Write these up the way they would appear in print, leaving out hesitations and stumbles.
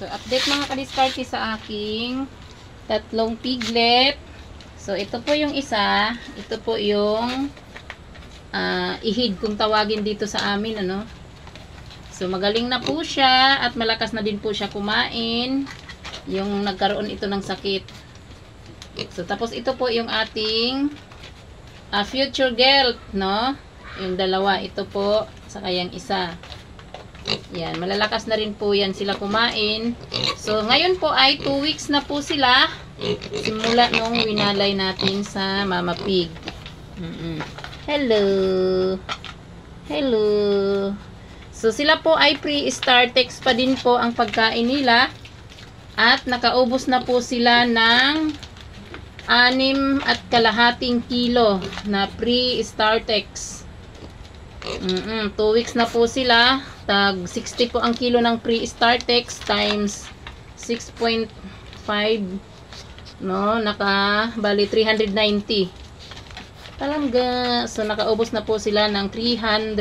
So, update mga kadiskarte sa aking tatlong piglet. So, ito po yung isa. Ito po yung ihid kung tawagin dito sa amin, ano. So, magaling na po siya at malakas na din po siya kumain. Yung nagkaroon ito ng sakit. So, tapos ito po yung ating future girl, no? Yung dalawa, ito po, saka yung isa. Yan, malalakas na rin po yan sila kumain. So, ngayon po ay 2 weeks na po sila. Simula nung winalay natin sa Mama Pig. Hello! Hello! So, sila po ay pre-Startex pa din po ang pagkain nila. At nakaubos na po sila ng 6.5 kilo na pre-Startex. 2 weeks na po sila. Tag 60 po ang kilo ng pre-Startex times 6.5. No, bali 390. Talaga. So, nakaubos na po sila ng 390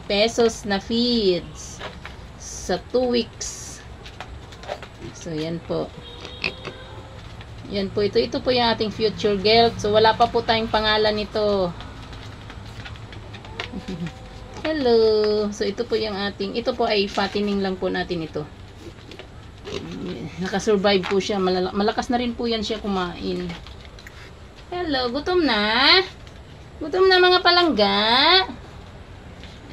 pesos na feeds sa 2 weeks. So, yan po. Yan po. Ito po yung ating future girl. So, wala pa po tayong pangalan nito. Hello. So, ito po yung ating, ito po ay fattening lang po natin ito. Nakasurvive po siya. Malakas na rin po yan siya kumain. Hello. Gutom na? Gutom na mga palangga?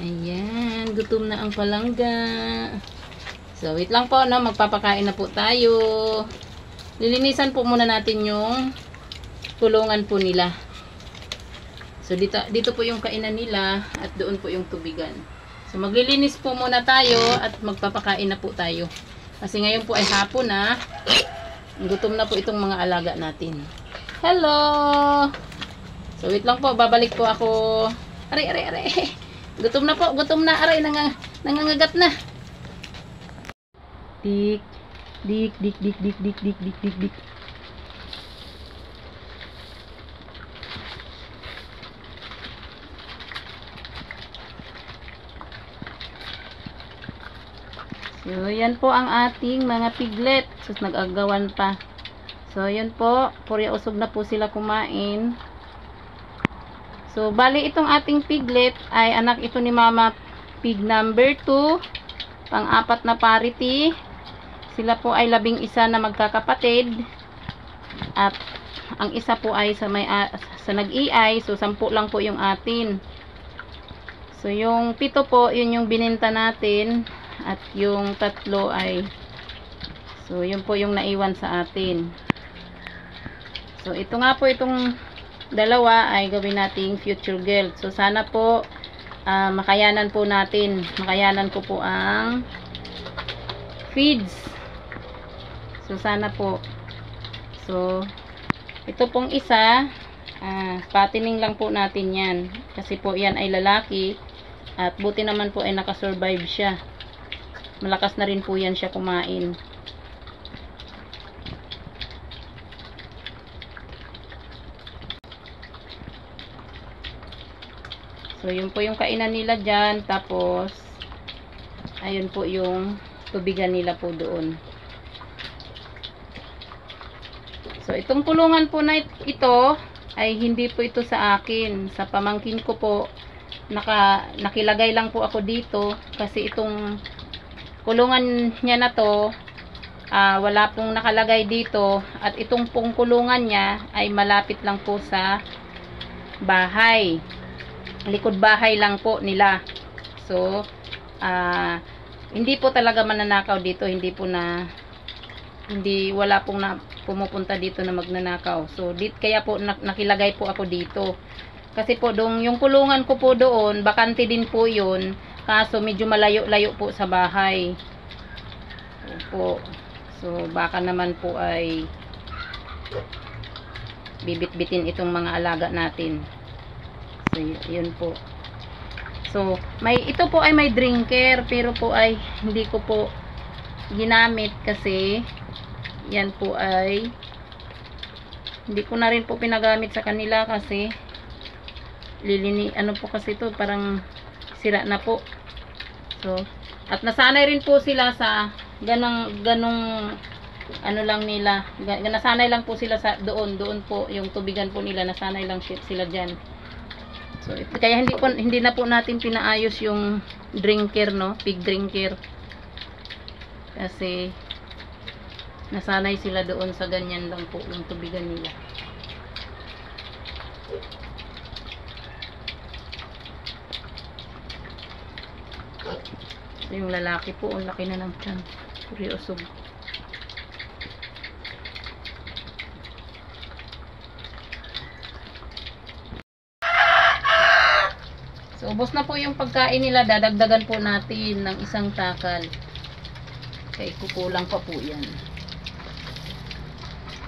Ayan. Gutom na ang palangga. So, wait lang po, no? Magpapakain na po tayo. Lilinisan po muna natin yung kulungan po nila. So, dito po yung kainan nila at doon po yung tubigan. So, maglilinis po muna tayo at magpapakain na po tayo. Kasi ngayon po ay hapon na. Gutom na po itong mga alaga natin. Hello! So, wait lang po. Babalik po ako. Aray. Gutom na po. Gutom na. Aray, nangangagat na. Dik. So, yan po ang ating mga piglet. So, nag-agawan pa. So, yan po. Puri usog na po sila kumain. So, bali itong ating piglet ay anak ito ni Mama Pig number 2. Pang-apat na parity. Sila po ay 11 na magkakapatid. At ang isa po ay sa nag-iay. So, 10 lang po yung atin. So, yung 7 po, yun yung bininta natin. At yung 3 ay, so, yun po yung naiwan sa atin. So, ito nga po, itong dalawa ay gawin nating future girl. So, sana po, makayanan po natin. Makayanan ko po ang feeds. So, sana po. So, ito pong isa, patining lang po natin yan. Kasi po, yan ay lalaki. At buti naman po ay nakasurvive siya. Malakas na rin po yan siya kumain. So, yun po yung kainan nila dyan. Tapos, ayun po yung tubigan nila po doon. So, itong kulungan po na ito, ay hindi po ito sa akin. Sa pamangkin ko po, nakilagay lang po ako dito. Kasi itong kulungan niya na to, wala pong nakalagay dito. At itong pong kulungan niya ay malapit lang po sa bahay. Likod bahay lang po nila. So, hindi po talaga mananakaw dito. Wala pong pumupunta dito na magnanakaw. So, kaya po nakilagay po ako dito. Kasi po, yung kulungan ko po doon, bakante din po yun. Kaso medyo malayo-layo po sa bahay. So, baka naman po ay bibit-bitin itong mga alaga natin. So, yun po. So, ito po ay may drinker, pero po ay hindi ko po ginamit kasi yan po ay hindi ko na rin po pinagamit sa kanila kasi ano po kasi ito, parang sira na po. So, at nasanay rin po sila sa ganong ano lang nila, nasanay lang po sila sa doon po yung tubigan po nila, nasanay lang sila diyan. So kaya hindi na po natin pinaayos yung drinker, no, pig drinker, kasi nasanay sila doon sa ganyan lang po yung tubigan nila. So, yung lalaki po, ang laki na ng tiyan, seryoso. So, ubos na po yung pagkain nila. Dadagdagan po natin ng isang takal. Kaya kukulang pa po yan.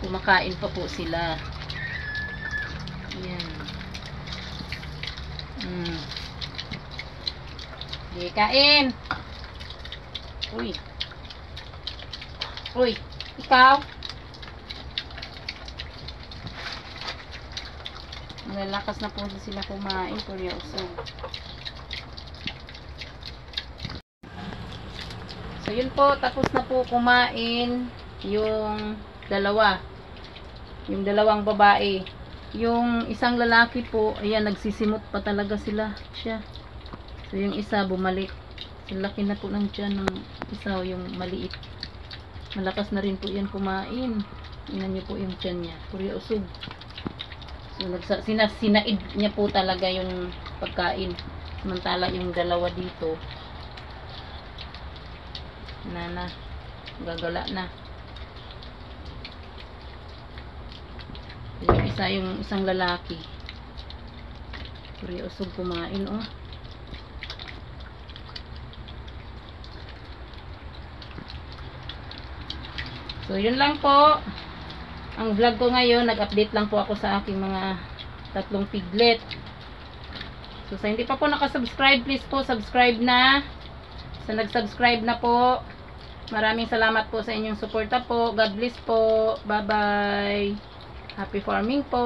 Kumakain pa po sila. Yan. Okay, kain. Uy. Uy, ikaw. Malalakas na po sila kumain, seryoso. So yun po, tapos na po kumain yung dalawa. Yung dalawang babae. Yung isang lalaki po, ayan, nagsisimot pa talaga siya. So yung isa bumalik. So, laki na po ng tiyan ng isa, yung maliit. Malakas na rin po yan kumain. Tingnan niyo po yung tiyan niya, seryoso. So, sinaid niya po talaga yung pagkain. Samantala yung dalawa dito, gagala na. Yung isang lalaki, seryoso kumain, oh. So, yun lang po ang vlog ko ngayon. Nag-update lang po ako sa aking mga 3 piglet. So, sa hindi pa po nakasubscribe, please po subscribe na. Sa nag-subscribe na po, maraming salamat po sa inyong suporta po. God bless po. Bye-bye. Happy farming po.